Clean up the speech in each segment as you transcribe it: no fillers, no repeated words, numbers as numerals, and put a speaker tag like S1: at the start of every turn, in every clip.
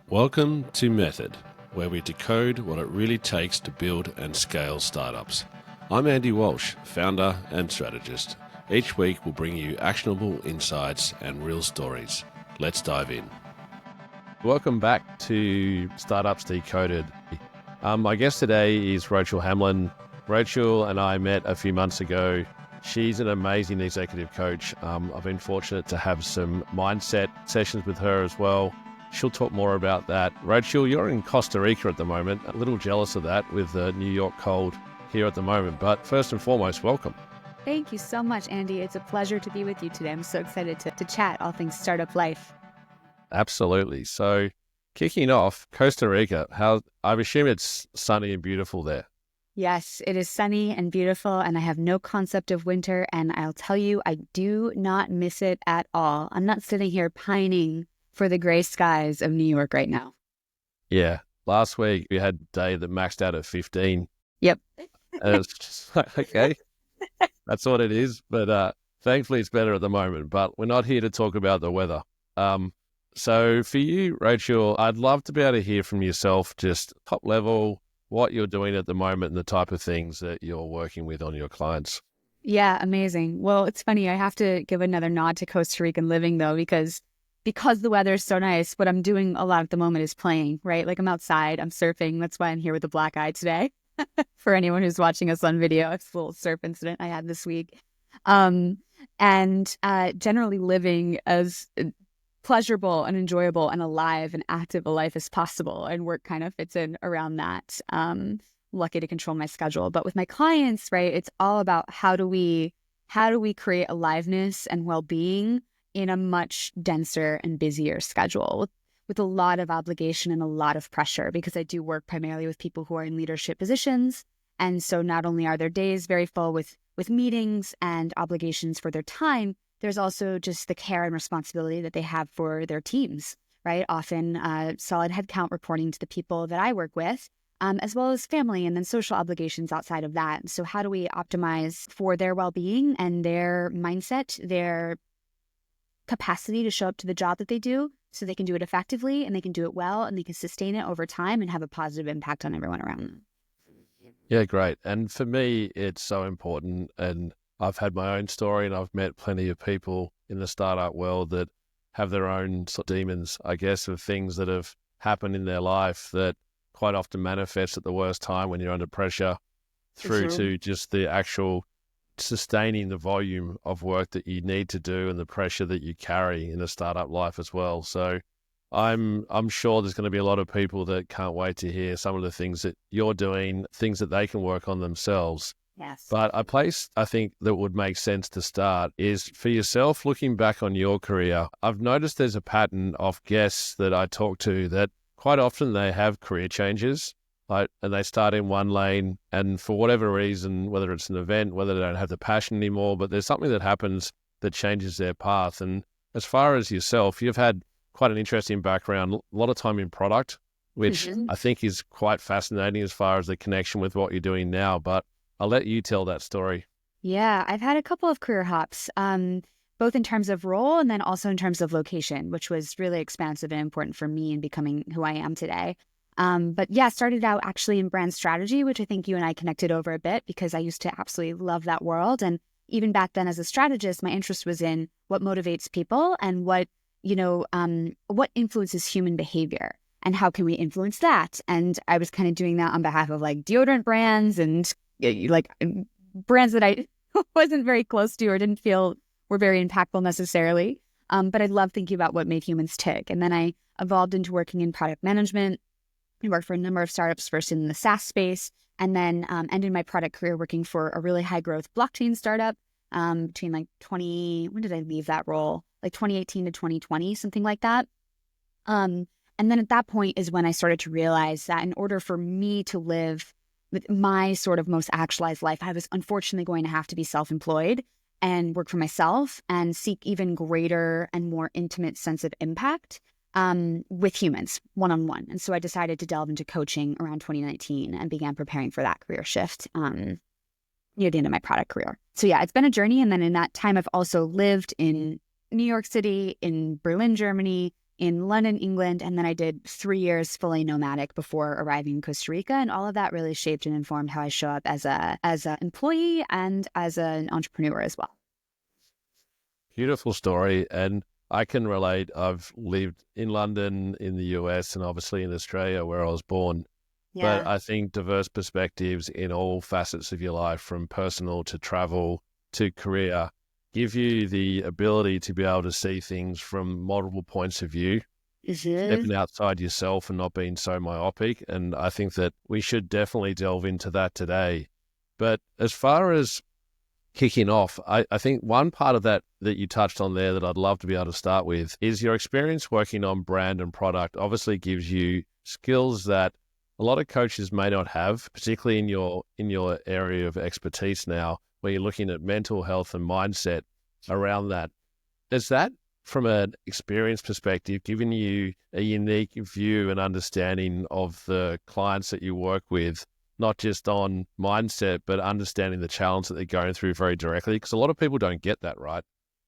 S1: Welcome to Method, where we decode what it really takes to build and scale startups. I'm Andy Walsh, founder and strategist. Each week we'll bring you actionable insights and real stories. Let's dive in. Welcome back to Startups Decoded. My guest today is Rachel Hamlin. Rachel and I met a few months ago. She's an amazing executive coach. I've been fortunate to have some mindset sessions with her as well. She'll talk more about that. Rachel, you're in Costa Rica at the moment. A little jealous of that with the New York cold here at the moment. But first and foremost, welcome.
S2: Thank you so much, Andy. It's a pleasure to be with you today. I'm so excited to chat all things startup life.
S1: Absolutely. So kicking off, Costa Rica, I assume it's sunny and beautiful there.
S2: Yes, it is sunny and beautiful, and I have no concept of winter. And I'll tell you, I do not miss it at all. I'm not sitting here pining for the gray skies of New York right now.
S1: Yeah. Last week we had a day that maxed out at 15.
S2: Yep.
S1: And it's just like, okay, that's what it is. But thankfully it's better at the moment. But we're not here to talk about the weather. So for you, Rachel, I'd love to be able to hear from yourself, just top level, what you're doing at the moment and the type of things that you're working with on your clients.
S2: Yeah, amazing. Well, it's funny. I have to give another nod to Costa Rican living, though, because the weather is so nice, what I'm doing a lot at the moment is playing, right? Like I'm outside, I'm surfing. That's why I'm here with a black eye today. For anyone who's watching us on video, it's a little surf incident I had this week. And generally living as pleasurable and enjoyable and alive and active a life as possible. And work kind of fits in around that. Lucky to control my schedule. But with my clients, right, it's all about how do we create aliveness and well-being in a much denser and busier schedule with a lot of obligation and a lot of pressure, because I do work primarily with people who are in leadership positions. And so not only are their days very full with meetings and obligations for their time, there's also just the care and responsibility that they have for their teams, right? Often solid headcount reporting to the people that I work with, as well as family and then social obligations outside of that. So how do we optimize for their well-being and their mindset, their capacity to show up to the job that they do so they can do it effectively and they can do it well and they can sustain it over time and have a positive impact on everyone around them.
S1: Yeah, great. And for me, it's so important. And I've had my own story and I've met plenty of people in the startup world that have their own sort of demons, I guess, of things that have happened in their life that quite often manifest at the worst time when you're under pressure through to just the actual sustaining the volume of work that you need to do and the pressure that you carry in a startup life as well. So I'm sure there's going to be a lot of people that can't wait to hear some of the things that you're doing, things that they can work on themselves.
S2: Yes.
S1: But a place I think that would make sense to start is for yourself, looking back on your career. I've noticed there's a pattern of guests that I talk to that quite often they have career changes. And they start in one lane, and for whatever reason, whether it's an event, whether they don't have the passion anymore, but there's something that happens that changes their path. And as far as yourself, you've had quite an interesting background, a lot of time in product, which I think is quite fascinating as far as the connection with what you're doing now. But I'll let you tell that story.
S2: Yeah, I've had a couple of career hops, both in terms of role and then also in terms of location, which was really expansive and important for me in becoming who I am today. But yeah, started out actually in brand strategy, which I think you and I connected over a bit because I used to absolutely love that world. And even back then as a strategist, my interest was in what motivates people and what influences human behavior and how can we influence that. And I was kind of doing that on behalf of like deodorant brands and like brands that I wasn't very close to or didn't feel were very impactful necessarily. But I love thinking about what made humans tick. And then I evolved into working in product management. I worked for a number of startups, first in the SaaS space, and then ended my product career working for a really high growth blockchain startup between when did I leave that role? Like 2018 to 2020, something like that. And then at that point is when I started to realize that in order for me to live with my sort of most actualized life, I was unfortunately going to have to be self-employed and work for myself and seek even greater and more intimate sense of impact with humans one-on-one. And so I decided to delve into coaching around 2019 and began preparing for that career shift near the end of my product career. So yeah, it's been a journey. And then in that time, I've also lived in New York City, in Berlin, Germany, in London, England, and then I did 3 years fully nomadic before arriving in Costa Rica. And all of that really shaped and informed how I show up as an employee and as an entrepreneur as well.
S1: Beautiful story. And I can relate. I've lived in London, in the US, and obviously in Australia where I was born. But I think diverse perspectives in all facets of your life, from personal to travel to career, give you the ability to be able to see things from multiple points of view, stepping outside yourself and not being so myopic. And I think that we should definitely delve into that today. But as far as kicking off, I think one part of that you touched on there that I'd love to be able to start with is your experience working on brand and product obviously gives you skills that a lot of coaches may not have, particularly in your area of expertise now, where you're looking at mental health and mindset around that. Is that, from an experience perspective, giving you a unique view and understanding of the clients that you work with, not just on mindset, but understanding the challenge that they're going through very directly? Because a lot of people don't get that, right?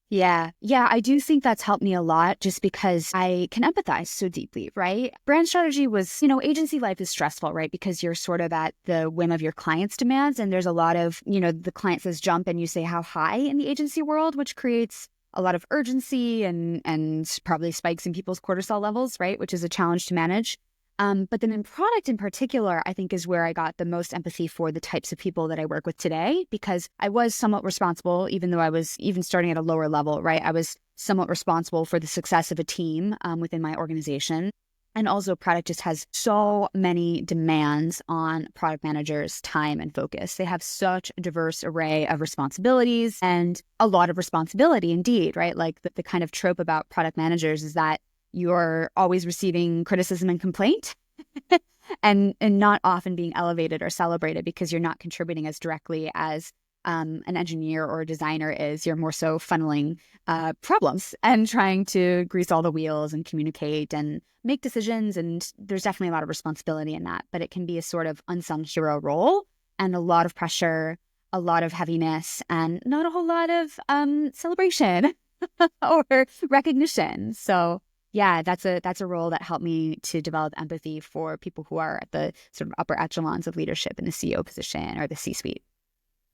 S2: Yeah, I do think that's helped me a lot just because I can empathize so deeply, right? Brand strategy was, agency life is stressful, right? Because you're sort of at the whim of your client's demands. And there's a lot of, the client says jump and you say how high in the agency world, which creates a lot of urgency and probably spikes in people's cortisol levels, right? Which is a challenge to manage. But then in product in particular, I think is where I got the most empathy for the types of people that I work with today, because I was somewhat responsible, even though I was even starting at a lower level, right? I was somewhat responsible for the success of a team within my organization. And also product just has so many demands on product managers' time and focus. They have such a diverse array of responsibilities and a lot of responsibility indeed, right? Like the kind of trope about product managers is that you're always receiving criticism and complaint and not often being elevated or celebrated because you're not contributing as directly as an engineer or a designer is. You're more so funneling problems and trying to grease all the wheels and communicate and make decisions. And there's definitely a lot of responsibility in that, but it can be a sort of unsung hero role and a lot of pressure, a lot of heaviness, and not a whole lot of celebration or recognition. So yeah, that's a role that helped me to develop empathy for people who are at the sort of upper echelons of leadership in the CEO position or the C-suite.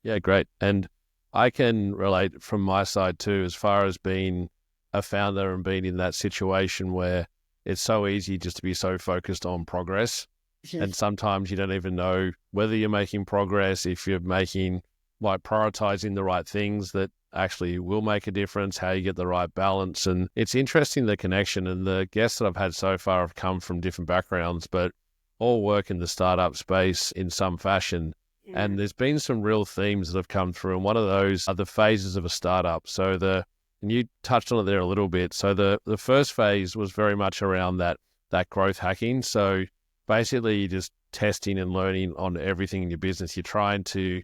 S1: Yeah, great. And I can relate from my side too, as far as being a founder and being in that situation where it's so easy just to be so focused on progress. And sometimes you don't even know whether you're making progress, if you're prioritizing the right things that actually will make a difference, how you get the right balance. And it's interesting, the connection, and the guests that I've had so far have come from different backgrounds, but all work in the startup space in some fashion. Yeah. And there's been some real themes that have come through. And one of those are the phases of a startup. And you touched on it there a little bit. So the first phase was very much around that growth hacking. So basically you're just testing and learning on everything in your business. You're trying to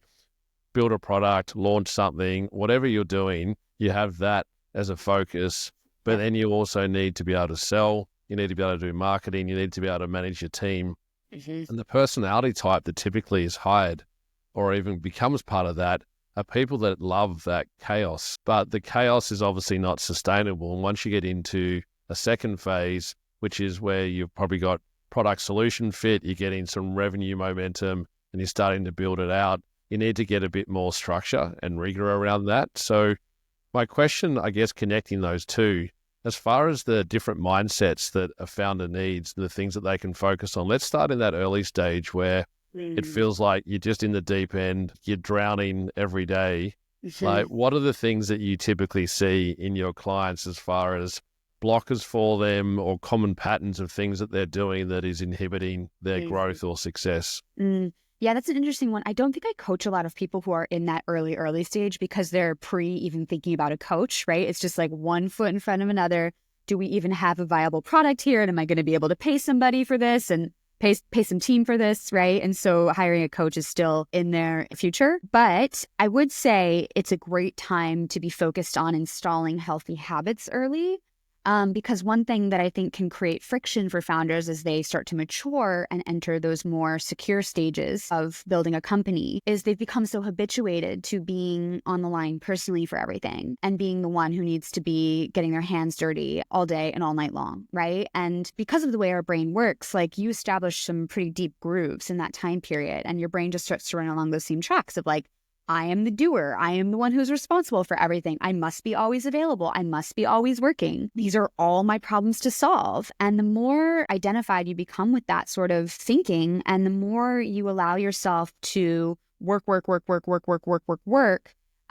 S1: build a product, launch something, whatever you're doing, you have that as a focus. But then you also need to be able to sell. You need to be able to do marketing. You need to be able to manage your team. And the personality type that typically is hired or even becomes part of that are people that love that chaos. But the chaos is obviously not sustainable. And once you get into a second phase, which is where you've probably got product solution fit, you're getting some revenue momentum and you're starting to build it out, you need to get a bit more structure and rigor around that. So my question, I guess, connecting those two, as far as the different mindsets that a founder needs, the things that they can focus on, let's start in that early stage where it feels like you're just in the deep end, you're drowning every day. Like, what are the things that you typically see in your clients as far as blockers for them or common patterns of things that they're doing that is inhibiting their growth or success?
S2: Yeah, that's an interesting one. I don't think I coach a lot of people who are in that early stage because they're even thinking about a coach, right? It's just like one foot in front of another. Do we even have a viable product here? And am I going to be able to pay somebody for this and pay some team for this, right? And so hiring a coach is still in their future. But I would say it's a great time to be focused on installing healthy habits early. Because one thing that I think can create friction for founders as they start to mature and enter those more secure stages of building a company is they've become so habituated to being on the line personally for everything and being the one who needs to be getting their hands dirty all day and all night long, right? And because of the way our brain works, like you establish some pretty deep grooves in that time period, and your brain just starts to run along those same tracks of like, I am the doer. I am the one who's responsible for everything. I must be always available. I must be always working. These are all my problems to solve. And the more identified you become with that sort of thinking, and the more you allow yourself to work,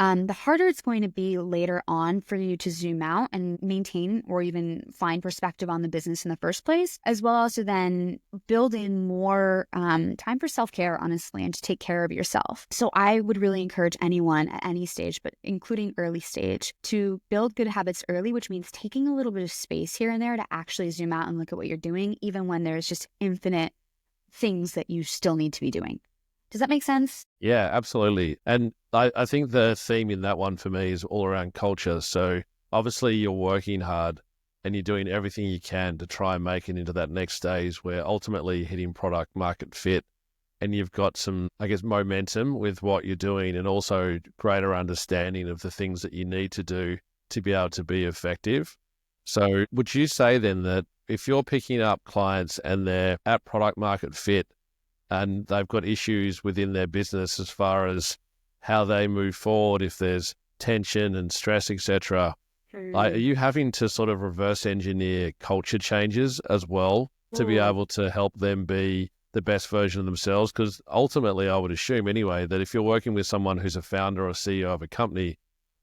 S2: the harder it's going to be later on for you to zoom out and maintain or even find perspective on the business in the first place, as well as to then build in more time for self-care, honestly, and to take care of yourself. So I would really encourage anyone at any stage, but including early stage, to build good habits early, which means taking a little bit of space here and there to actually zoom out and look at what you're doing, even when there's just infinite things that you still need to be doing. Does that make sense?
S1: Yeah, absolutely. And I think the theme in that one for me is all around culture. So obviously you're working hard and you're doing everything you can to try and make it into that next stage where ultimately hitting product market fit, and you've got some, I guess, momentum with what you're doing and also greater understanding of the things that you need to do to be able to be effective. So would you say then that if you're picking up clients and they're at product market fit, and they've got issues within their business as far as how they move forward, if there's tension and stress, etc. Are you having to sort of reverse engineer culture changes as well to be able to help them be the best version of themselves? Because ultimately, I would assume anyway, that if you're working with someone who's a founder or CEO of a company,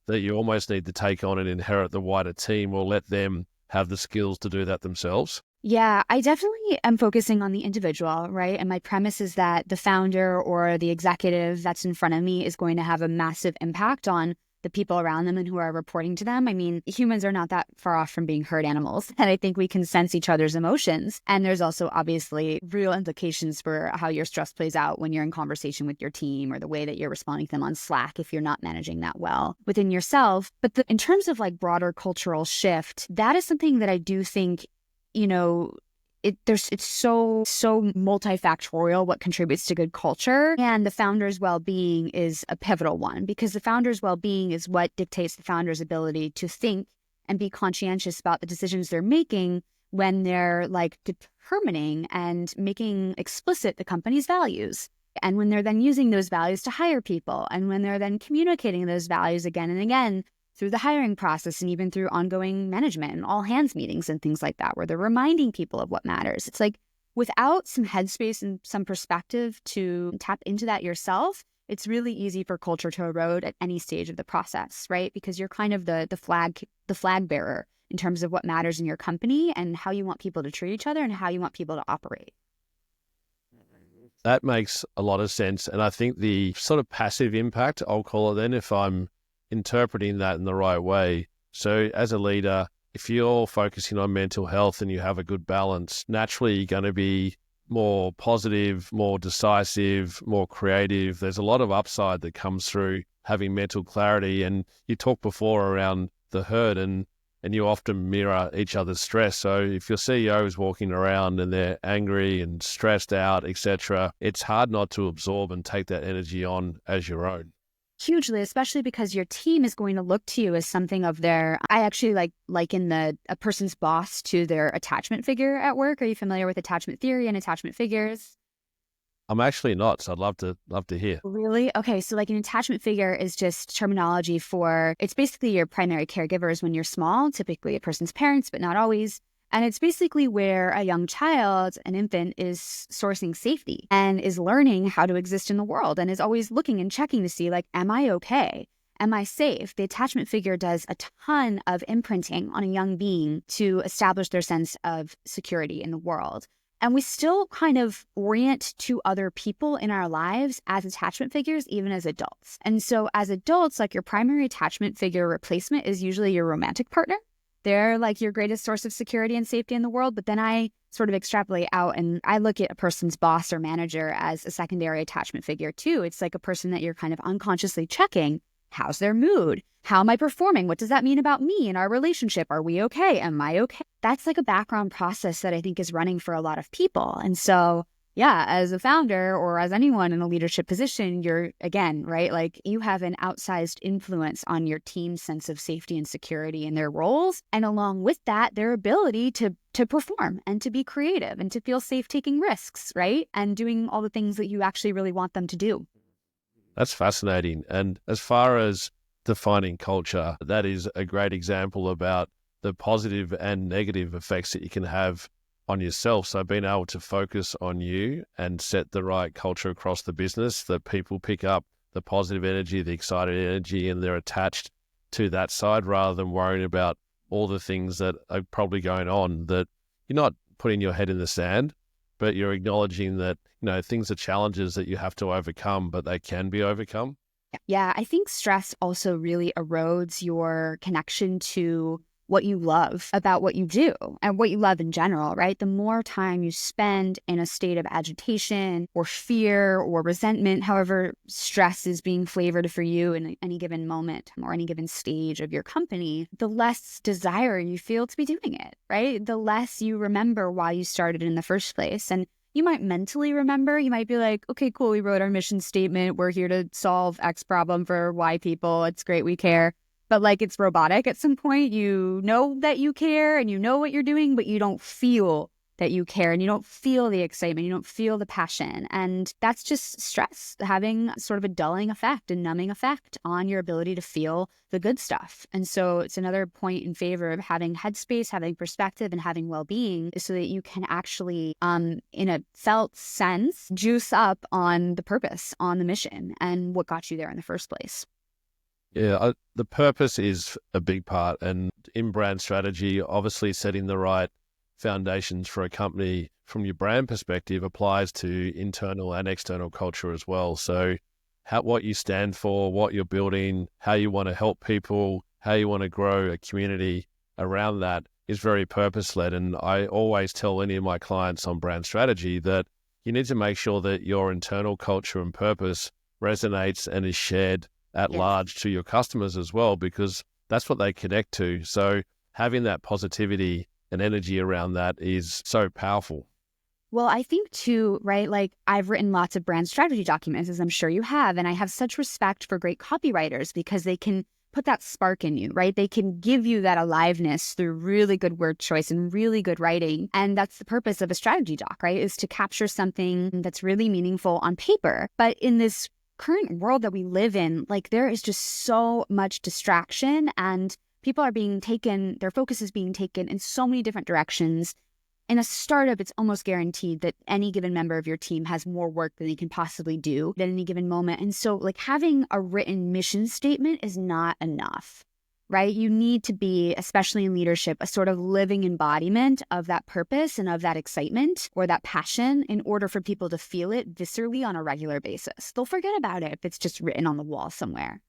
S1: that you almost need to take on and inherit the wider team or let them have the skills to do that themselves.
S2: Yeah, I definitely am focusing on the individual, right? And my premise is that the founder or the executive that's in front of me is going to have a massive impact on the people around them and who are reporting to them. I mean, humans are not that far off from being herd animals, and I think we can sense each other's emotions. And there's also obviously real implications for how your stress plays out when you're in conversation with your team, or the way that you're responding to them on Slack if you're not managing that well within yourself. But in terms of like broader cultural shift, that is something that I do think, you know, it's so multifactorial what contributes to good culture. And the founder's well-being is a pivotal one, because the founder's well-being is what dictates the founder's ability to think and be conscientious about the decisions they're making when they're like determining and making explicit the company's values. And when they're then using those values to hire people, and when they're then communicating those values again and again through the hiring process, and even through ongoing management and all hands meetings and things like that, where they're reminding people of what matters. It's like, without some headspace and some perspective to tap into that yourself, it's really easy for culture to erode at any stage of the process, right? Because you're kind of the flag bearer in terms of what matters in your company and how you want people to treat each other and how you want people to operate.
S1: That makes a lot of sense. And I think the sort of passive impact, I'll call it then, if I'm interpreting that in the right way. So as a leader, if you're focusing on mental health and you have a good balance, naturally you're going to be more positive, more decisive, more creative. There's a lot of upside that comes through having mental clarity. And you talked before around the herd, and you often mirror each other's stress. So if your CEO is walking around and they're angry and stressed out, etc., it's hard not to absorb and take that energy on as your own.
S2: Hugely, especially because your team is going to look to you as something of their, I actually liken a person's boss to their attachment figure at work. Are you familiar with attachment theory and attachment figures?
S1: I'm actually not, so I'd love to hear.
S2: Really? Okay, so like an attachment figure is just terminology for, it's basically your primary caregivers when you're small, typically a person's parents, but not always. And it's basically where a young child, an infant, is sourcing safety and is learning how to exist in the world, and is always looking and checking to see, like, am I okay? Am I safe? The attachment figure does a ton of imprinting on a young being to establish their sense of security in the world. And we still kind of orient to other people in our lives as attachment figures, even as adults. And so as adults, like, your primary attachment figure replacement is usually your romantic partner. They're like your greatest source of security and safety in the world. But then I sort of extrapolate out and I look at a person's boss or manager as a secondary attachment figure too. It's like a person that you're kind of unconsciously checking. How's their mood? How am I performing? What does that mean about me and our relationship? Are we okay? Am I okay? That's like a background process that I think is running for a lot of people. And so, yeah, as a founder or as anyone in a leadership position, you're, again, right? Like, you have an outsized influence on your team's sense of safety and security in their roles. And along with that, their ability to perform and to be creative and to feel safe taking risks, right? And doing all the things that you actually really want them to do.
S1: That's fascinating. And as far as defining culture, that is a great example about the positive and negative effects that you can have on yourself. So being able to focus on you and set the right culture across the business, that people pick up the positive energy, the excited energy, and they're attached to that side rather than worrying about all the things that are probably going on, that you're not putting your head in the sand, but you're acknowledging that, things are challenges that you have to overcome, but they can be overcome.
S2: Yeah, I think stress also really erodes your connection to what you love about what you do and what you love in general, right? The more time you spend in a state of agitation or fear or resentment, however stress is being flavored for you in any given moment or any given stage of your company, the less desire you feel to be doing it, right? The less you remember why you started in the first place. And you might mentally remember, you might be like, okay, cool, we wrote our mission statement. We're here to solve X problem for Y people. It's great, we care. But like, it's robotic at some point. You know that you care and you know what you're doing, but you don't feel that you care and you don't feel the excitement. You don't feel the passion. And that's just stress having sort of a dulling effect, a numbing effect on your ability to feel the good stuff. And so it's another point in favor of having headspace, having perspective, and having well-being, so that you can actually, in a felt sense, juice up on the purpose, on the mission, and what got you there in the first place.
S1: Yeah, the purpose is a big part. And in brand strategy, obviously setting the right foundations for a company from your brand perspective applies to internal and external culture as well. So what you stand for, what you're building, how you want to help people, how you want to grow a community around that is very purpose-led. And I always tell any of my clients on brand strategy that you need to make sure that your internal culture and purpose resonates and is shared at large to your customers as well, because that's what they connect to. So having that positivity and energy around that is so powerful.
S2: Well, I think too, right? Like, I've written lots of brand strategy documents, as I'm sure you have, and I have such respect for great copywriters because they can put that spark in you, right? They can give you that aliveness through really good word choice and really good writing. And that's the purpose of a strategy doc, right? Is to capture something that's really meaningful on paper. But in this current world that we live in, like, there is just so much distraction and people are being taken, their focus is being taken in so many different directions. In a startup, it's almost guaranteed that any given member of your team has more work than they can possibly do at any given moment. And so, like, having a written mission statement is not enough, right? You need to be, especially in leadership, a sort of living embodiment of that purpose and of that excitement or that passion in order for people to feel it viscerally on a regular basis. They'll forget about it if it's just written on the wall somewhere.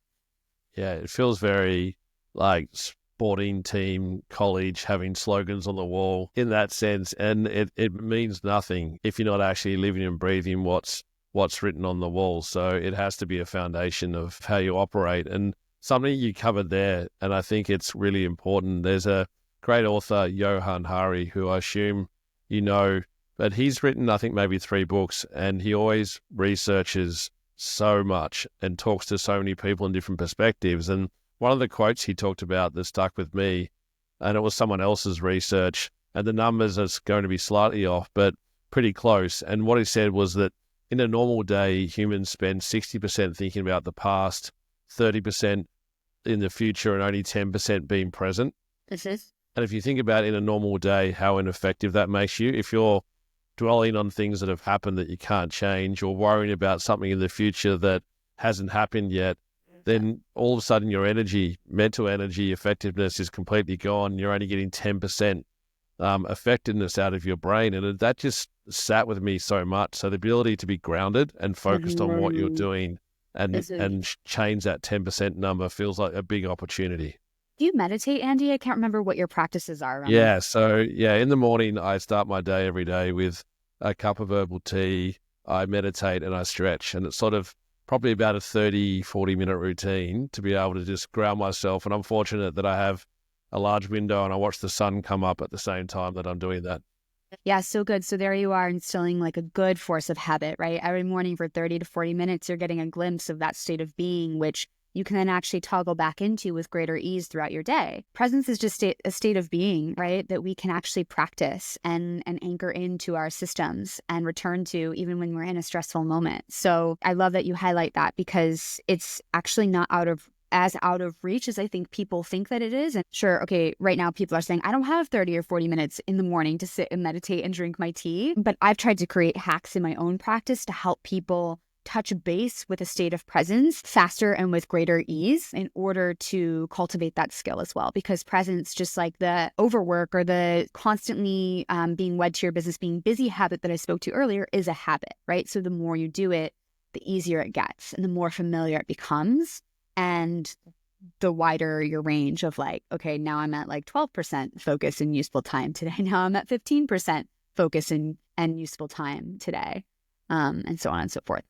S1: Yeah, it feels very like sporting team, college, having slogans on the wall in that sense. And it means nothing if you're not actually living and breathing what's written on the wall. So it has to be a foundation of how you operate. And something you covered there, and I think it's really important. There's a great author, Johann Hari, who I assume you know, but he's written, I think, maybe 3 books, and he always researches so much and talks to so many people in different perspectives. And one of the quotes he talked about that stuck with me, and it was someone else's research, and the numbers are going to be slightly off, but pretty close. And what he said was that in a normal day, humans spend 60% thinking about the past, 30% in the future, and only 10% being present. And if you think about in a normal day, how ineffective that makes you, if you're dwelling on things that have happened that you can't change, or worrying about something in the future that hasn't happened yet, then all of a sudden your energy, mental energy, effectiveness is completely gone. You're only getting 10% effectiveness out of your brain. And that just sat with me so much. So the ability to be grounded and focused on what you're doing and change that 10% number feels like a big opportunity.
S2: Do you meditate, Andy? I can't remember what your practices are around
S1: Yeah.
S2: that.
S1: So in the morning, I start my day every day with a cup of herbal tea. I meditate and I stretch, and it's sort of probably about a 30, 40-minute routine to be able to just ground myself. And I'm fortunate that I have a large window and I watch the sun come up at the same time that I'm doing that.
S2: Yeah, so good. So there you are instilling like a good force of habit, right? Every morning for 30 to 40 minutes, you're getting a glimpse of that state of being, which you can then actually toggle back into with greater ease throughout your day. Presence is just a state of being, right? That we can actually practice and anchor into our systems and return to even when we're in a stressful moment. So I love that you highlight that because it's actually not as out of reach as I think people think that it is. And sure, okay, right now people are saying, I don't have 30 or 40 minutes in the morning to sit and meditate and drink my tea. But I've tried to create hacks in my own practice to help people touch base with a state of presence faster and with greater ease in order to cultivate that skill as well. Because presence, just like the overwork or the constantly being wed to your business, being busy habit that I spoke to earlier, is a habit, right? So the more you do it, the easier it gets and the more familiar it becomes. And the wider your range of like, okay, now I'm at like 12% focus and useful time today. Now I'm at 15% focus and useful time today. And so on and so forth.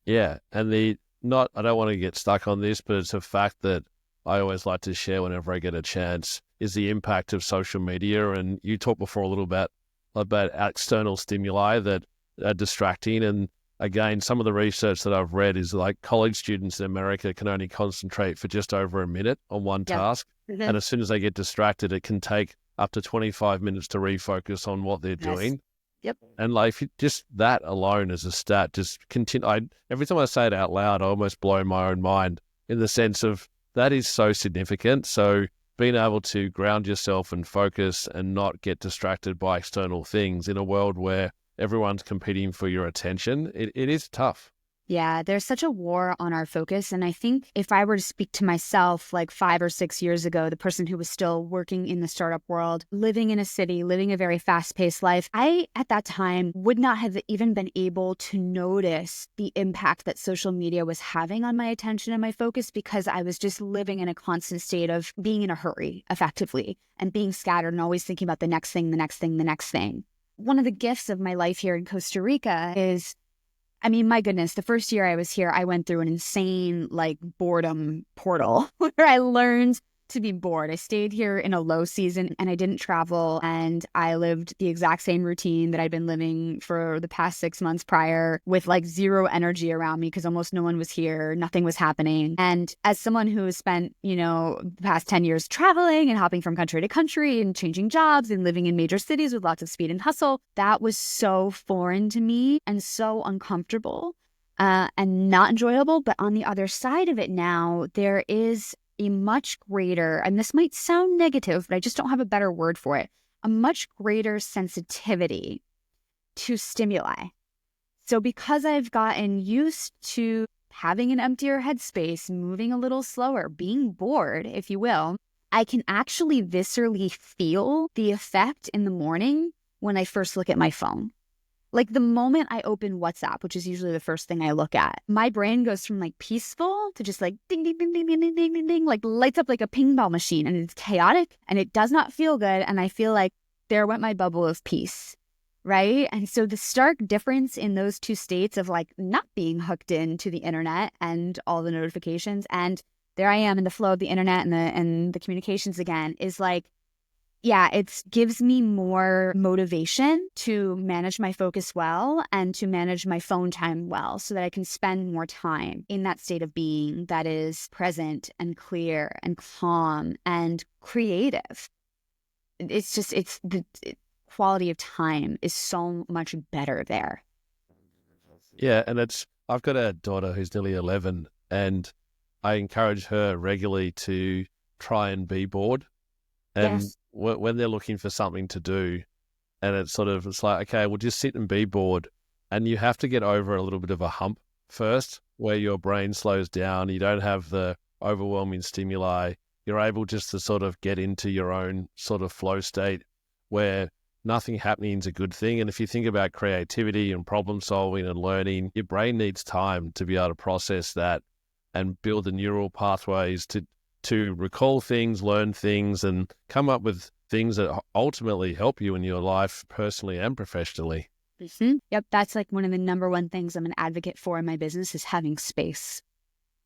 S1: Yeah. And I don't want to get stuck on this, but it's a fact that I always like to share whenever I get a chance is the impact of social media. And you talked before a little bit about external stimuli that are distracting. And again, some of the research that I've read is like college students in America can only concentrate for just over a minute on one task. Mm-hmm. And as soon as they get distracted, it can take up to 25 minutes to refocus on what they're doing.
S2: Yep.
S1: And like just that alone as a stat, just continue. Every time I say it out loud, I almost blow my own mind in the sense of that is so significant. So being able to ground yourself and focus and not get distracted by external things in a world where everyone's competing for your attention, it is tough.
S2: Yeah, there's such a war on our focus. And I think if I were to speak to myself like 5 or 6 years ago, the person who was still working in the startup world, living in a city, living a very fast-paced life, I, at that time, would not have even been able to notice the impact that social media was having on my attention and my focus because I was just living in a constant state of being in a hurry, effectively, and being scattered and always thinking about the next thing, the next thing, the next thing. One of the gifts of my life here in Costa Rica is, I mean, my goodness, the first year I was here, I went through an insane like boredom portal where I learned to be bored. I stayed here in a low season and I didn't travel and I lived the exact same routine that I'd been living for the past 6 months prior with like zero energy around me because almost no one was here. Nothing was happening. And as someone who has spent, the past 10 years traveling and hopping from country to country and changing jobs and living in major cities with lots of speed and hustle, that was so foreign to me and so uncomfortable and not enjoyable. But on the other side of it now, there is a much greater, and this might sound negative, but I just don't have a better word for it, a much greater sensitivity to stimuli. So because I've gotten used to having an emptier headspace, moving a little slower, being bored, if you will, I can actually viscerally feel the effect in the morning when I first look at my phone. Like the moment I open WhatsApp, which is usually the first thing I look at, my brain goes from like peaceful to just like ding, ding, ding, ding, ding, ding, ding, ding, ding, like lights up like a ping pong machine and it's chaotic and it does not feel good. And I feel like there went my bubble of peace, right? And so the stark difference in those two states of like not being hooked into the internet and all the notifications and there I am in the flow of the internet and the communications again is like, yeah, it gives me more motivation to manage my focus well and to manage my phone time well so that I can spend more time in that state of being that is present and clear and calm and creative. The quality of time is so much better there.
S1: Yeah, and I've got a daughter who's nearly 11 and I encourage her regularly to try and be bored. And
S2: yes.
S1: When they're looking for something to do and it's like, okay, we'll just sit and be bored. And you have to get over a little bit of a hump first where your brain slows down. You don't have the overwhelming stimuli. You're able just to sort of get into your own sort of flow state where nothing happening is a good thing. And if you think about creativity and problem solving and learning, your brain needs time to be able to process that and build the neural pathways to recall things, learn things, and come up with things that ultimately help you in your life personally and professionally.
S2: Yep. That's like one of the number one things I'm an advocate for in my business is having space.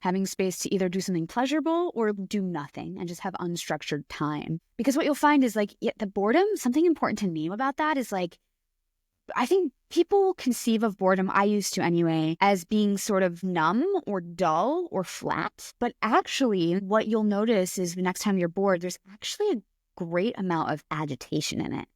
S2: Having space to either do something pleasurable or do nothing and just have unstructured time. Because what you'll find is like the boredom, something important to name about that is like, I think people conceive of boredom, I used to anyway, as being sort of numb or dull or flat. But actually, what you'll notice is the next time you're bored, there's actually a great amount of agitation in it.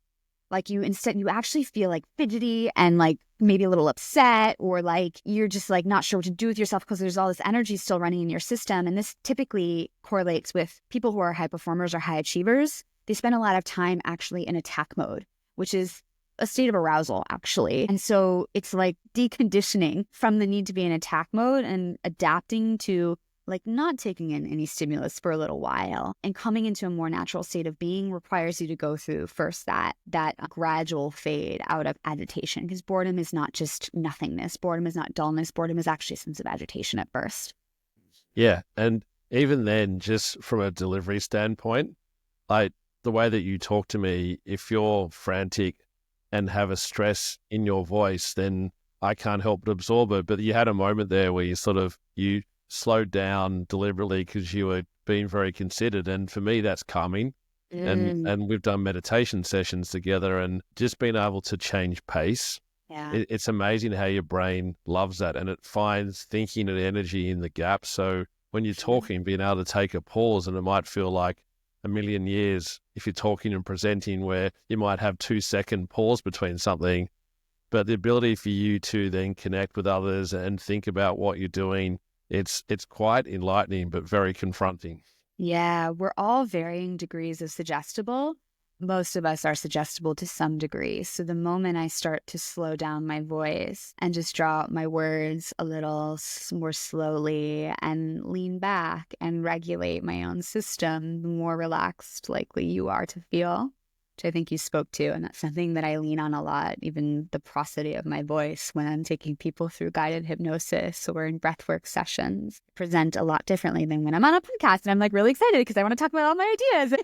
S2: Like you actually feel like fidgety and like maybe a little upset, or like you're just like not sure what to do with yourself because there's all this energy still running in your system. And this typically correlates with people who are high performers or high achievers. They spend a lot of time actually in attack mode, which is a state of arousal, actually. And so it's like deconditioning from the need to be in attack mode and adapting to like not taking in any stimulus for a little while and coming into a more natural state of being requires you to go through first that gradual fade out of agitation, because boredom is not just nothingness. Boredom is not dullness. Boredom is actually a sense of agitation at first.
S1: Yeah. And even then, just from a delivery standpoint, like the way that you talk to me, if you're frantic and have a stress in your voice, then I can't help but absorb it. But you had a moment there where you slowed down deliberately because you were being very considered. And for me, that's calming. And we've done meditation sessions together and just being able to change pace.
S2: Yeah.
S1: It's amazing how your brain loves that and it finds thinking and energy in the gap. So when you're talking, being able to take a pause, and it might feel like a million years if you're talking and presenting, where you might have 2-second pause between something, but the ability for you to then connect with others and think about what you're doing, it's quite enlightening, but very confronting.
S2: Yeah, we're all varying degrees of suggestible. Most of us are suggestible to some degree. So the moment I start to slow down my voice and just draw out my words a little more slowly and lean back and regulate my own system, the more relaxed likely you are to feel, which I think you spoke to. And that's something that I lean on a lot, even the prosody of my voice when I'm taking people through guided hypnosis or in breathwork sessions. Present a lot differently than when I'm on a podcast and I'm like really excited because I want to talk about all my ideas.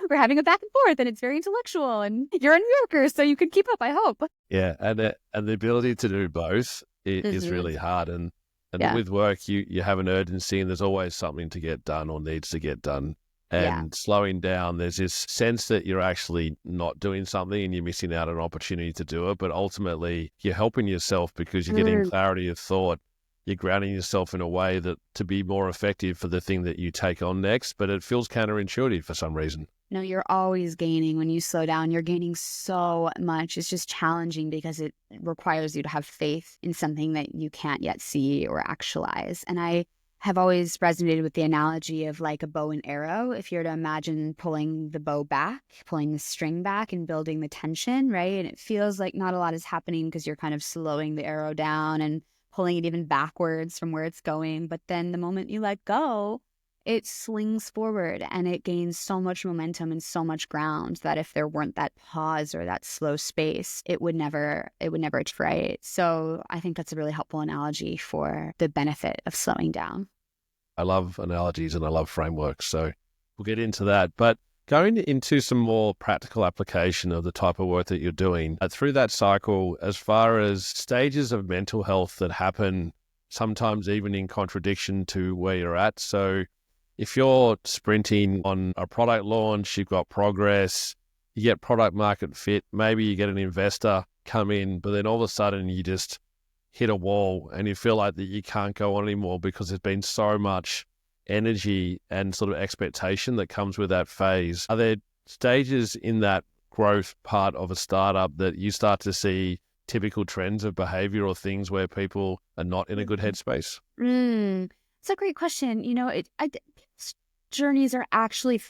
S2: We're having a back and forth and it's very intellectual, and you're a New Yorker, so you can keep up, I hope.
S1: Yeah, and the ability to do both is really hard. And with work, you have an urgency and there's always something to get done or needs to get done. And slowing down, there's this sense that you're actually not doing something and you're missing out on an opportunity to do it. But ultimately, you're helping yourself because you're getting clarity of thought. You're grounding yourself in a way that to be more effective for the thing that you take on next. But it feels counterintuitive for some reason.
S2: No, you're always gaining. When you slow down, you're gaining so much. It's just challenging because it requires you to have faith in something that you can't yet see or actualize. And I have always resonated with the analogy of like a bow and arrow. If you're to imagine pulling the bow back, pulling the string back and building the tension, right? And it feels like not a lot is happening because you're kind of slowing the arrow down and pulling it even backwards from where it's going. But then the moment you let go, it swings forward and it gains so much momentum and so much ground that if there weren't that pause or that slow space, it would never right. So I think that's a really helpful analogy for the benefit of slowing down.
S1: I love analogies and I love frameworks, so we'll get into that. But going into some more practical application of the type of work that you're doing through that cycle, as far as stages of mental health that happen, sometimes even in contradiction to where you're at. So if you're sprinting on a product launch, you've got progress, you get product market fit, maybe you get an investor come in, but then all of a sudden you just hit a wall and you feel like that you can't go on anymore because there's been so much energy and sort of expectation that comes with that phase. Are there stages in that growth part of a startup that you start to see typical trends of behavior or things where people are not in a good headspace?
S2: It's a great question. You know, journeys are actually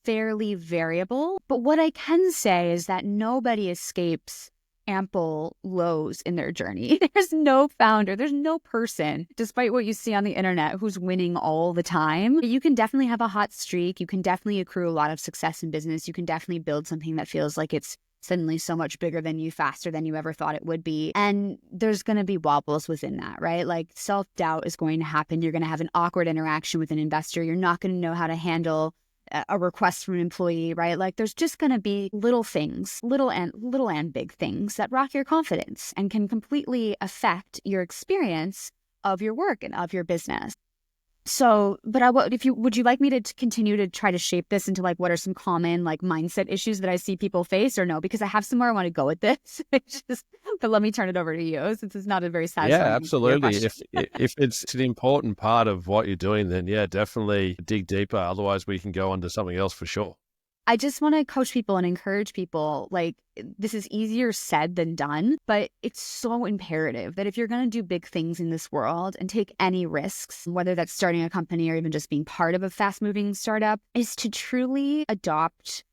S2: fairly variable, but what I can say is that nobody escapes ample lows in their journey. There's no founder, there's no person, despite what you see on the internet, who's winning all the time. You can definitely have a hot streak. You can definitely accrue a lot of success in business. You can definitely build something that feels like it's suddenly so much bigger than you, faster than you ever thought it would be. And there's going to be wobbles within that, right? Like self-doubt is going to happen. You're going to have an awkward interaction with an investor. You're not going to know how to handle a request from an employee, right? Like there's just going to be little things, little and big things that rock your confidence and can completely affect your experience of your work and of your business. So, but would you like me to continue to try to shape this into like, what are some common like mindset issues that I see people face, or no? Because I have somewhere I want to go with this. But let me turn it over to you, since it's not a very
S1: Yeah,
S2: satisfying
S1: absolutely.
S2: question.
S1: If it's an important part of what you're doing, then yeah, definitely dig deeper. Otherwise, we can go on to something else for sure.
S2: I just want to coach people and encourage people. Like, this is easier said than done, but it's so imperative that if you're going to do big things in this world and take any risks, whether that's starting a company or even just being part of a fast moving startup, is to truly adopt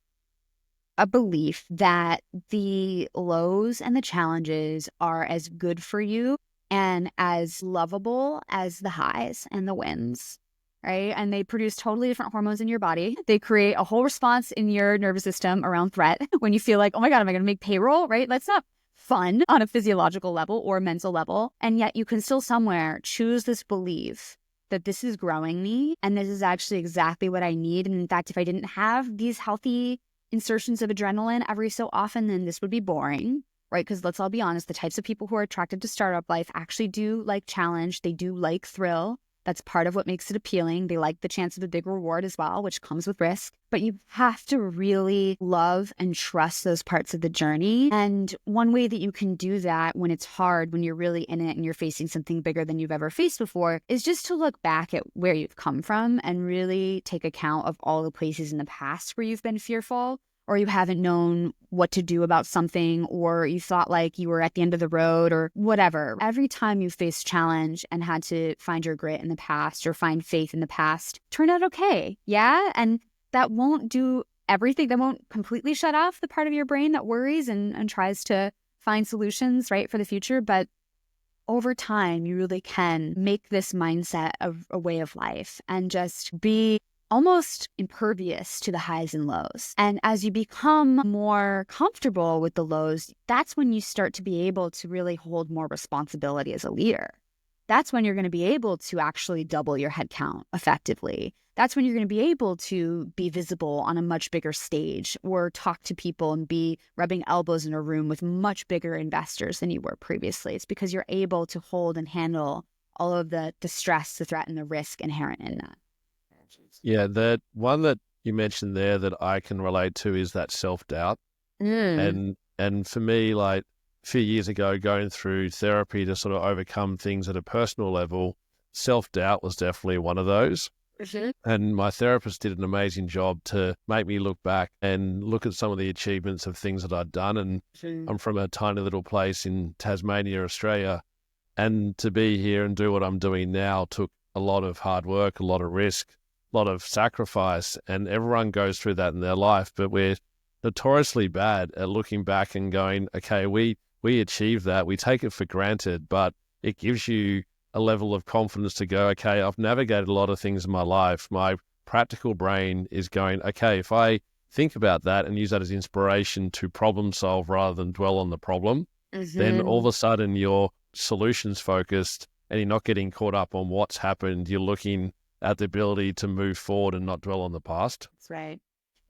S2: a belief that the lows and the challenges are as good for you and as lovable as the highs and the wins. Right? And they produce totally different hormones in your body. They create a whole response in your nervous system around threat when you feel like, oh my God, am I going to make payroll? Right? That's not fun on a physiological level or mental level. And yet you can still somewhere choose this belief that this is growing me and this is actually exactly what I need. And in fact, if I didn't have these healthy insertions of adrenaline every so often, then this would be boring. Right? Because let's all be honest, the types of people who are attracted to startup life actually do like challenge. They do like thrill. That's part of what makes it appealing. They like the chance of a big reward as well, which comes with risk. But you have to really love and trust those parts of the journey. And one way that you can do that when it's hard, when you're really in it and you're facing something bigger than you've ever faced before, is just to look back at where you've come from and really take account of all the places in the past where you've been fearful, or you haven't known what to do about something, or you thought like you were at the end of the road or whatever. Every time you faced challenge and had to find your grit in the past or find faith in the past, turned out okay. Yeah. And that won't do everything. That won't completely shut off the part of your brain that worries and tries to find solutions, right, for the future. But over time, you really can make this mindset a way of life and just be almost impervious to the highs and lows. And as you become more comfortable with the lows, that's when you start to be able to really hold more responsibility as a leader. That's when you're going to be able to actually double your headcount effectively. That's when you're going to be able to be visible on a much bigger stage or talk to people and be rubbing elbows in a room with much bigger investors than you were previously. It's because you're able to hold and handle all of the stress, the threat, and the risk inherent in that.
S1: Yeah, the one that you mentioned there that I can relate to is that self-doubt. And for me, like a few years ago, going through therapy to sort of overcome things at a personal level, self-doubt was definitely one of those. And my therapist did an amazing job to make me look back and look at some of the achievements of things that I'd done. And I'm from a tiny little place in Tasmania, Australia. And to be here and do what I'm doing now took a lot of hard work, a lot of risk, a lot of sacrifice, and everyone goes through that in their life. But we're notoriously bad at looking back and going, okay, we achieved that. We take it for granted, but it gives you a level of confidence to go, okay, I've navigated a lot of things in my life. My practical brain is going, okay, if I think about that and use that as inspiration to problem solve rather than dwell on the problem, then all of a sudden you're solutions focused and you're not getting caught up on what's happened. You're looking at the ability to move forward and not dwell on the past.
S2: That's right.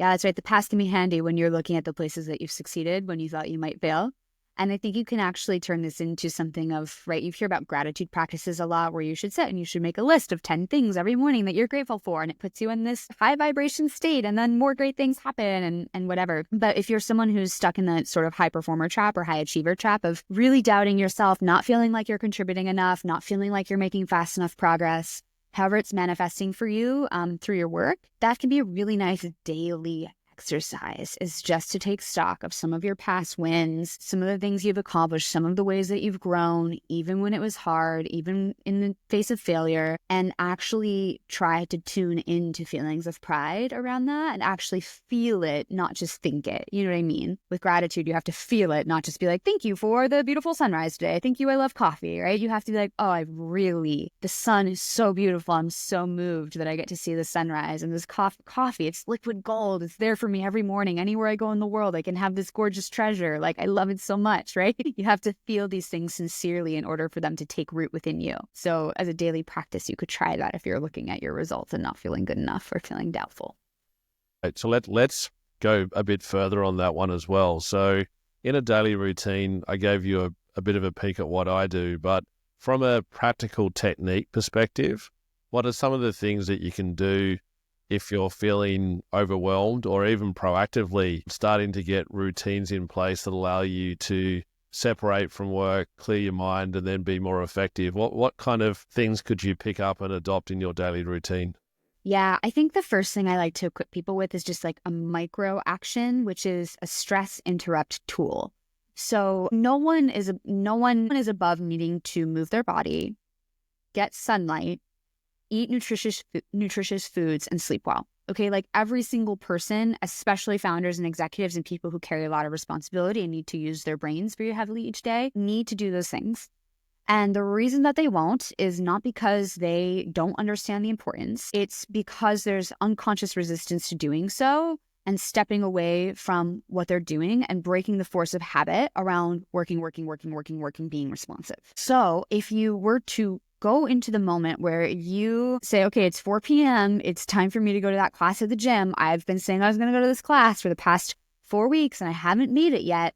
S2: Yeah, that's right. The past can be handy when you're looking at the places that you've succeeded when you thought you might fail. And I think you can actually turn this into something of, right, you hear about gratitude practices a lot where you should sit and you should make a list of 10 things every morning that you're grateful for. And it puts you in this high vibration state and then more great things happen and whatever. But if you're someone who's stuck in the sort of high performer trap or high achiever trap of really doubting yourself, not feeling like you're contributing enough, not feeling like you're making fast enough progress, however it's manifesting for you through your work, that can be a really nice daily exercise, is just to take stock of some of your past wins, some of the things you've accomplished, some of the ways that you've grown, even when it was hard, even in the face of failure, and actually try to tune into feelings of pride around that and actually feel it, not just think it. You know what I mean? With gratitude, you have to feel it, not just be like, thank you for the beautiful sunrise today. Thank you, I love coffee, right? You have to be like, oh, the sun is so beautiful. I'm so moved that I get to see the sunrise. And this coffee, it's liquid gold. It's there for me every morning. Anywhere I go in the world, I can have this gorgeous treasure. Like, I love it so much, right? You have to feel these things sincerely in order for them to take root within you. So as a daily practice, you could try that if you're looking at your results and not feeling good enough or feeling doubtful.
S1: So let's go a bit further on that one as well. So in a daily routine, I gave you a bit of a peek at what I do, but from a practical technique perspective, what are some of the things that you can do if you're feeling overwhelmed, or even proactively starting to get routines in place that allow you to separate from work, clear your mind, and then be more effective? What kind of things could you pick up and adopt in your daily routine?
S2: Yeah, I think the first thing I like to equip people with is just like a micro action, which is a stress interrupt tool. So no one is above needing to move their body, get sunlight, eat nutritious foods, and sleep well. Okay, like every single person, especially founders and executives and people who carry a lot of responsibility and need to use their brains very heavily each day, need to do those things. And the reason that they won't is not because they don't understand the importance. It's because there's unconscious resistance to doing so and stepping away from what they're doing and breaking the force of habit around working, being responsive. So if you were to go into the moment where you say, okay, it's 4 p.m., it's time for me to go to that class at the gym. I've been saying I was going to go to this class for the past 4 weeks and I haven't made it yet.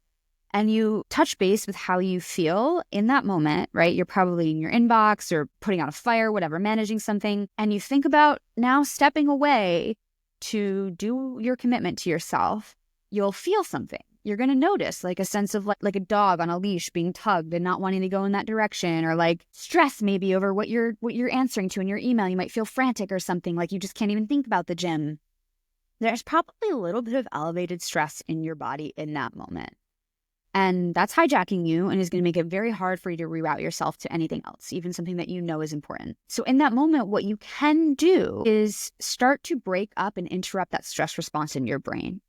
S2: And you touch base with how you feel in that moment, right? You're probably in your inbox or putting out a fire, whatever, managing something. And you think about now stepping away to do your commitment to yourself. You'll feel something. You're going to notice like a sense of like a dog on a leash being tugged and not wanting to go in that direction, or like stress maybe over what you're answering to in your email. You might feel frantic or something, like you just can't even think about the gym. There's probably a little bit of elevated stress in your body in that moment. And that's hijacking you and is going to make it very hard for you to reroute yourself to anything else, even something that you know is important. So in that moment, what you can do is start to break up and interrupt that stress response in your brain.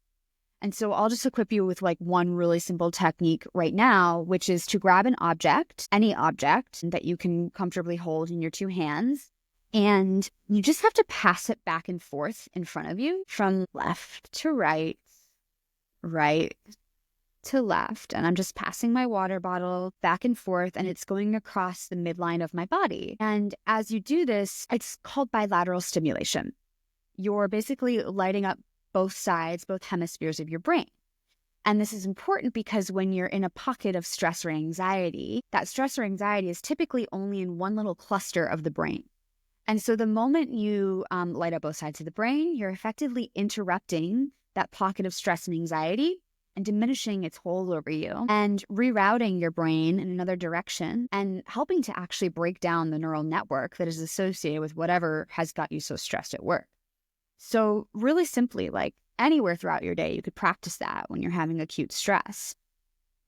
S2: And so I'll just equip you with like one really simple technique right now, which is to grab an object, any object that you can comfortably hold in your two hands. And you just have to pass it back and forth in front of you from left to right, right to left. And I'm just passing my water bottle back and forth, and it's going across the midline of my body. And as you do this, it's called bilateral stimulation. You're basically lighting up both sides, both hemispheres of your brain. And this is important because when you're in a pocket of stress or anxiety, that stress or anxiety is typically only in one little cluster of the brain. And so the moment you light up both sides of the brain, you're effectively interrupting that pocket of stress and anxiety and diminishing its hold over you and rerouting your brain in another direction and helping to actually break down the neural network that is associated with whatever has got you so stressed at work. So really simply, like anywhere throughout your day, you could practice that when you're having acute stress.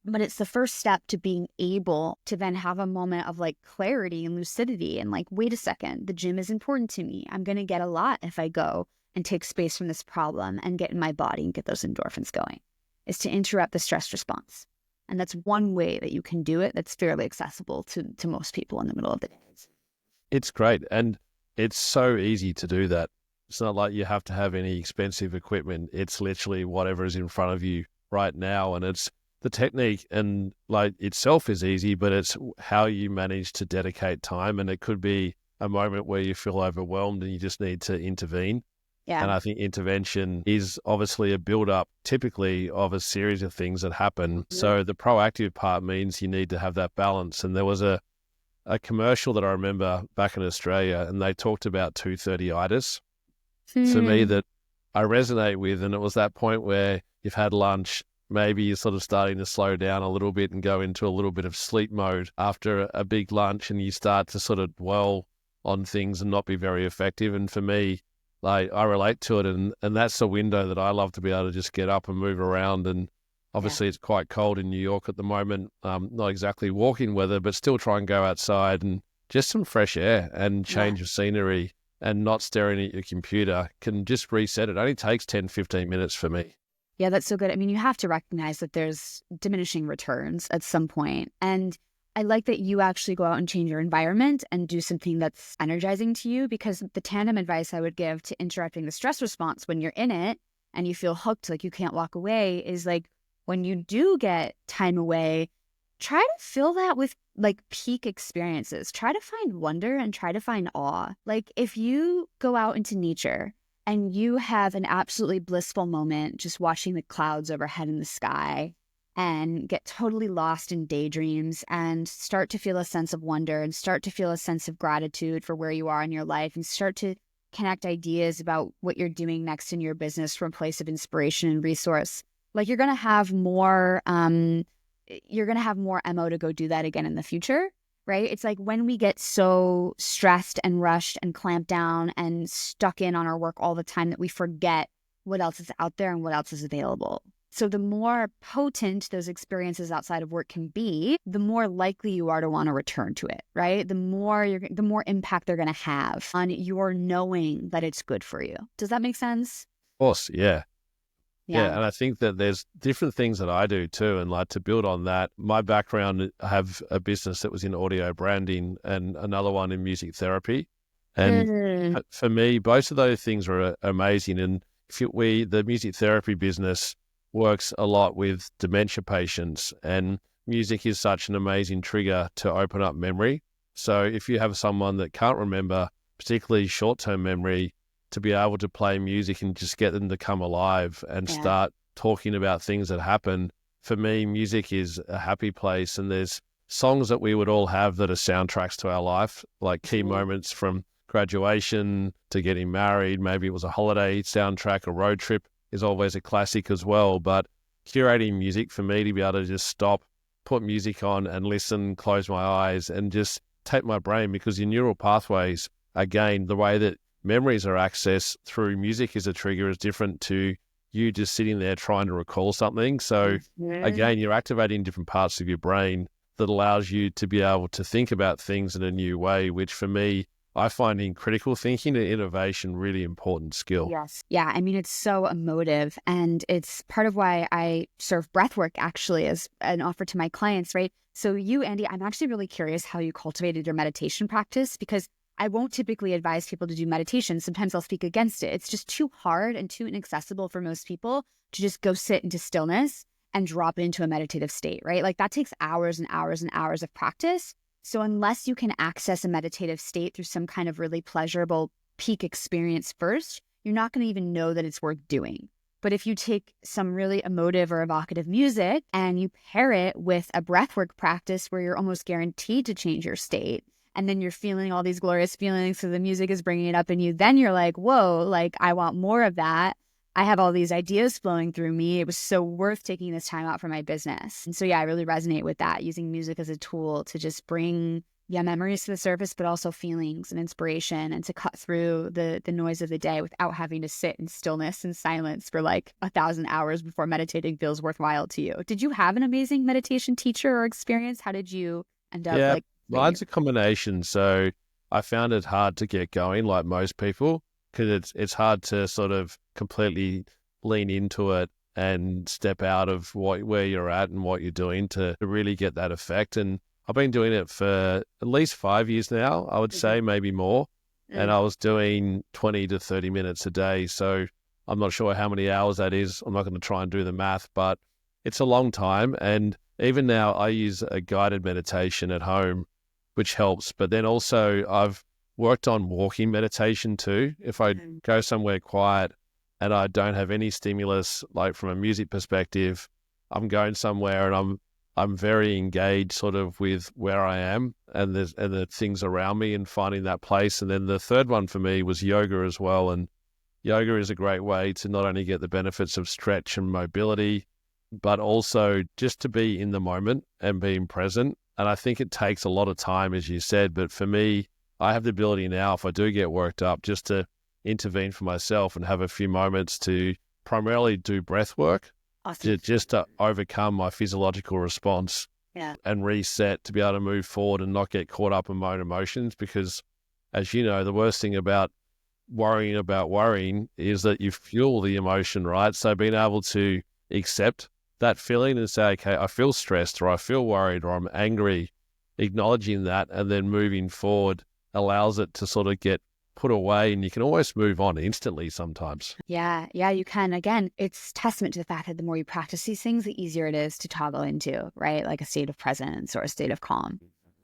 S2: But it's the first step to being able to then have a moment of like clarity and lucidity and like, wait a second, the gym is important to me. I'm going to get a lot if I go and take space from this problem and get in my body and get those endorphins going, is to interrupt the stress response. And that's one way that you can do it that's fairly accessible to most people in the middle of the day.
S1: It's great. And it's so easy to do that. It's not like you have to have any expensive equipment. It's literally whatever is in front of you right now. And it's the technique and like itself is easy, but it's how you manage to dedicate time. And it could be a moment where you feel overwhelmed and you just need to intervene.
S2: Yeah.
S1: And I think intervention is obviously a build-up typically of a series of things that happen. Yeah. So the proactive part means you need to have that balance. And there was a commercial that I remember back in Australia, and they talked about 2:30itis. To me, that I resonate with. And it was that point where you've had lunch, maybe you're sort of starting to slow down a little bit and go into a little bit of sleep mode after a big lunch, and you start to sort of dwell on things and not be very effective. And for me, like I relate to it, and that's a window that I love to be able to just get up and move around. And obviously It's quite cold in New York at the moment, not exactly walking weather, but still try and go outside and just some fresh air and change of scenery and not staring at your computer can just reset it. It only takes 10, 15 minutes for me.
S2: Yeah, that's so good. I mean, you have to recognize that there's diminishing returns at some point. And I like that you actually go out and change your environment and do something that's energizing to you, because the tandem advice I would give to interrupting the stress response when you're in it and you feel hooked, like you can't walk away, is like when you do get time away, try to fill that with like peak experiences. Try to find wonder and try to find awe. Like if you go out into nature and you have an absolutely blissful moment just watching the clouds overhead in the sky and get totally lost in daydreams and start to feel a sense of wonder and start to feel a sense of gratitude for where you are in your life and start to connect ideas about what you're doing next in your business from a place of inspiration and resource, like you're going to have more MO to go do that again in the future, right? It's like when we get so stressed and rushed and clamped down and stuck in on our work all the time that we forget what else is out there and what else is available. So the more potent those experiences outside of work can be, the more likely you are to want to return to it, right? The more impact they're going to have on your knowing that it's good for you. Does that make sense?
S1: Of course, yeah.
S2: Yeah.
S1: Yeah, and I think that there's different things that I do too. And like to build on that, my background, I have a business that was in audio branding and another one in music therapy. And for me, both of those things are amazing. And the music therapy business works a lot with dementia patients, and music is such an amazing trigger to open up memory. So if you have someone that can't remember, particularly short-term memory, to be able to play music and just get them to come alive and start talking about things that happen. For me, music is a happy place, and there's songs that we would all have that are soundtracks to our life, like key moments from graduation to getting married. Maybe it was a holiday soundtrack, a road trip is always a classic as well. But curating music for me to be able to just stop, put music on and listen, close my eyes and just take my brain, because your neural pathways, again, the way that memories are accessed through music as a trigger is different to you just sitting there trying to recall something. So again, you're activating different parts of your brain that allows you to be able to think about things in a new way, which for me, I find in critical thinking and innovation really important skill.
S2: Yes. Yeah. I mean, it's so emotive, and it's part of why I serve breathwork actually as an offer to my clients, right? So you, Andy, I'm actually really curious how you cultivated your meditation practice, because I won't typically advise people to do meditation. Sometimes I'll speak against it. It's just too hard and too inaccessible for most people to just go sit into stillness and drop into a meditative state, right? Like that takes hours and hours and hours of practice. So unless you can access a meditative state through some kind of really pleasurable peak experience first, you're not going to even know that it's worth doing. But if you take some really emotive or evocative music and you pair it with a breathwork practice where you're almost guaranteed to change your state, and then you're feeling all these glorious feelings, so the music is bringing it up in you, then you're like, whoa, like I want more of that. I have all these ideas flowing through me. It was so worth taking this time out for my business. And so, yeah, I really resonate with that, using music as a tool to just bring, memories to the surface, but also feelings and inspiration, and to cut through the noise of the day without having to sit in stillness and silence for like 1,000 hours before meditating feels worthwhile to you. Did you have an amazing meditation teacher or experience? How did you end up
S1: Yeah, mine's a combination. So I found it hard to get going, like most people, because it's hard to sort of completely lean into it and step out of where you're at and what you're doing to really get that effect. And I've been doing it for at least 5 years now, I would say, maybe more. And I was doing 20 to 30 minutes a day. So I'm not sure how many hours that is. I'm not going to try and do the math, but it's a long time. And even now I use a guided meditation at home, which helps. But then also I've worked on walking meditation too. If I go somewhere quiet and I don't have any stimulus, like from a music perspective, I'm going somewhere and I'm very engaged sort of with where I am and the things around me and finding that place. And then the third one for me was yoga as well. And yoga is a great way to not only get the benefits of stretch and mobility, but also just to be in the moment and being present. And I think it takes a lot of time, as you said, but for me, I have the ability now, if I do get worked up, just to intervene for myself and have a few moments to primarily do breath work, just to overcome my physiological response and reset to be able to move forward and not get caught up in my own emotions. Because as you know, the worst thing about worrying is that you fuel the emotion, right? So being able to accept that feeling and say, okay, I feel stressed or I feel worried or I'm angry, acknowledging that and then moving forward allows it to sort of get put away, and you can almost move on instantly sometimes.
S2: Yeah, you can. Again, it's testament to the fact that the more you practice these things, the easier it is to toggle into, right? Like a state of presence or a state of calm.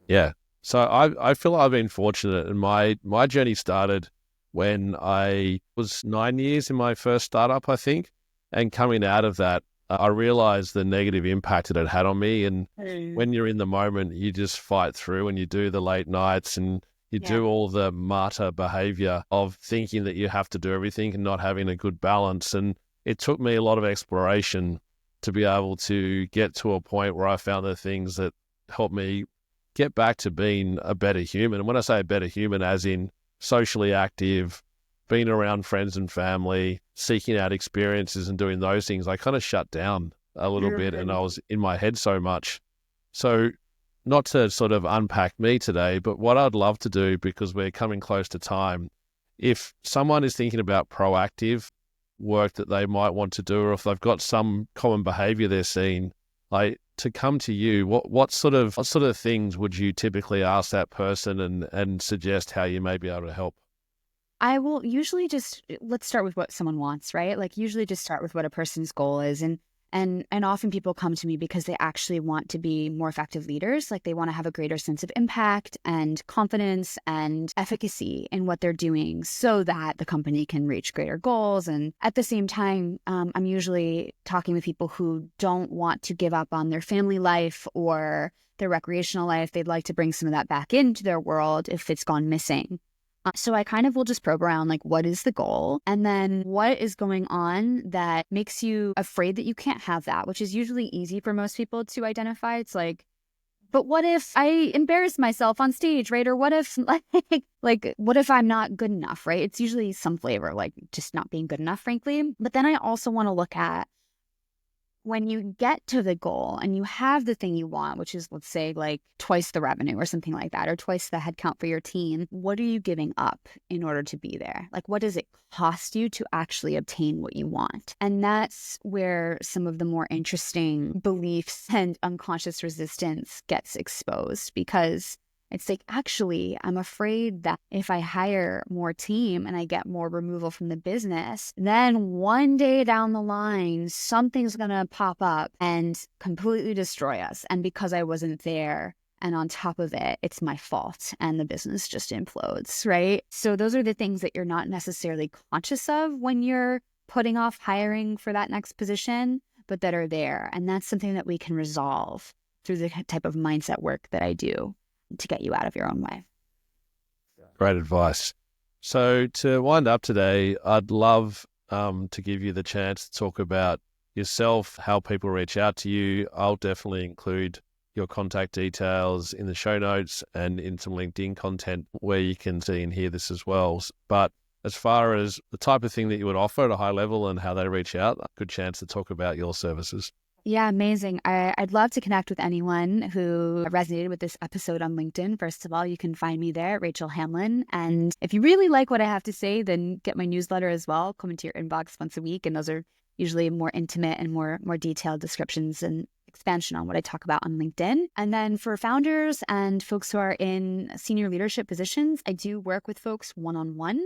S1: Yeah. So I feel I've been fortunate, and my journey started when I was 9 years in my first startup, I think. And coming out of that, I realized the negative impact it had on me. And when you're in the moment, you just fight through and you do the late nights and you do all the martyr behavior of thinking that you have to do everything and not having a good balance. And it took me a lot of exploration to be able to get to a point where I found the things that helped me get back to being a better human. And when I say a better human, as in socially active, being around friends and family, seeking out experiences and doing those things, I kind of shut down a little bit and I was in my head so much. So not to sort of unpack me today, but what I'd love to do, because we're coming close to time, if someone is thinking about proactive work that they might want to do, or if they've got some common behavior they're seeing, like to come to you, what sort of things would you typically ask that person and suggest how you may be able to help?
S2: I will usually let's start with what someone wants, right? Like usually just start with what a person's goal is. And often people come to me because they actually want to be more effective leaders. Like they want to have a greater sense of impact and confidence and efficacy in what they're doing so that the company can reach greater goals. And at the same time, I'm usually talking with people who don't want to give up on their family life or their recreational life. They'd like to bring some of that back into their world if it's gone missing. So I kind of will just probe around, like, what is the goal? And then what is going on that makes you afraid that you can't have that, which is usually easy for most people to identify. It's like, but what if I embarrass myself on stage, right? Or what if, what if I'm not good enough, right? It's usually some flavor, like just not being good enough, frankly. But then I also want to look at when you get to the goal and you have the thing you want, which is, let's say, like twice the revenue or something like that, or twice the headcount for your team, what are you giving up in order to be there? Like, what does it cost you to actually obtain what you want? And that's where some of the more interesting beliefs and unconscious resistance gets exposed, because it's like, actually, I'm afraid that if I hire more team and I get more removal from the business, then one day down the line, something's going to pop up and completely destroy us. And because I wasn't there, and on top of it, it's my fault and the business just implodes, right? So those are the things that you're not necessarily conscious of when you're putting off hiring for that next position, but that are there. And that's something that we can resolve through the type of mindset work that I do to get you out of your own way.
S1: Great advice. So to wind up today, I'd love to give you the chance to talk about yourself, how people reach out to you. I'll definitely include your contact details in the show notes and in some LinkedIn content where you can see and hear this as well. But as far as the type of thing that you would offer at a high level and how they reach out, a good chance to talk about your services.
S2: Yeah, amazing. I'd love to connect with anyone who resonated with this episode on LinkedIn. First of all, you can find me there, Rachel Hamlin. And if you really like what I have to say, then get my newsletter as well. Come into your inbox once a week. And those are usually more intimate and more detailed descriptions and expansion on what I talk about on LinkedIn. And then for founders and folks who are in senior leadership positions, I do work with folks one-on-one.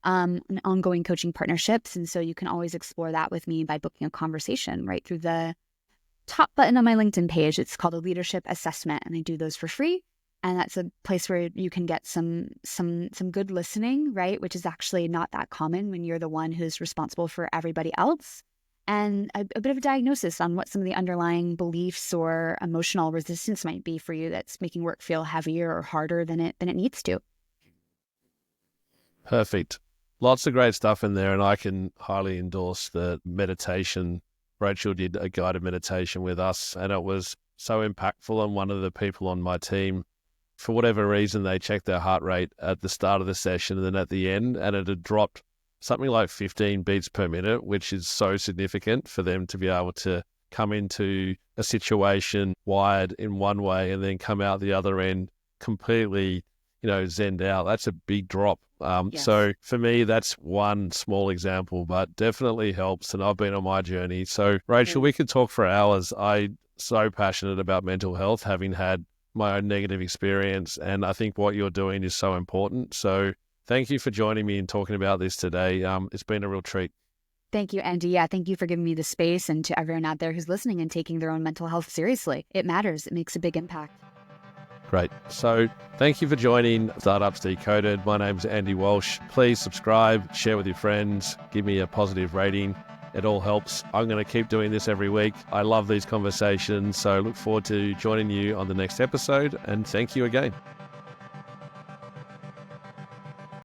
S2: And ongoing coaching partnerships. And so you can always explore that with me by booking a conversation right through the top button on my LinkedIn page. It's called a leadership assessment, and I do those for free. And that's a place where you can get some good listening, right? Which is actually not that common when you're the one who's responsible for everybody else. And a bit of a diagnosis on what some of the underlying beliefs or emotional resistance might be for you that's making work feel heavier or harder than it needs to.
S1: Perfect. Lots of great stuff in there, and I can highly endorse the meditation. Rachel did a guided meditation with us, and it was so impactful. And one of the people on my team, for whatever reason, they checked their heart rate at the start of the session and then at the end, and it had dropped something like 15 beats per minute, which is so significant for them to be able to come into a situation wired in one way and then come out the other end completely, zenned out. That's a big drop.
S2: Yes.
S1: So for me, that's one small example, but definitely helps. And I've been on my journey. So Rachel, we could talk for hours. I'm so passionate about mental health, having had my own negative experience. And I think what you're doing is so important. So thank you for joining me and talking about this today. It's been a real treat.
S2: Thank you, Andy. Yeah, thank you for giving me the space, and to everyone out there who's listening and taking their own mental health seriously. It matters. It makes a big impact.
S1: Great. So thank you for joining Startups Decoded. My name's Andy Walsh. Please subscribe, share with your friends, give me a positive rating. It all helps. I'm going to keep doing this every week. I love these conversations, so look forward to joining you on the next episode, and thank you again.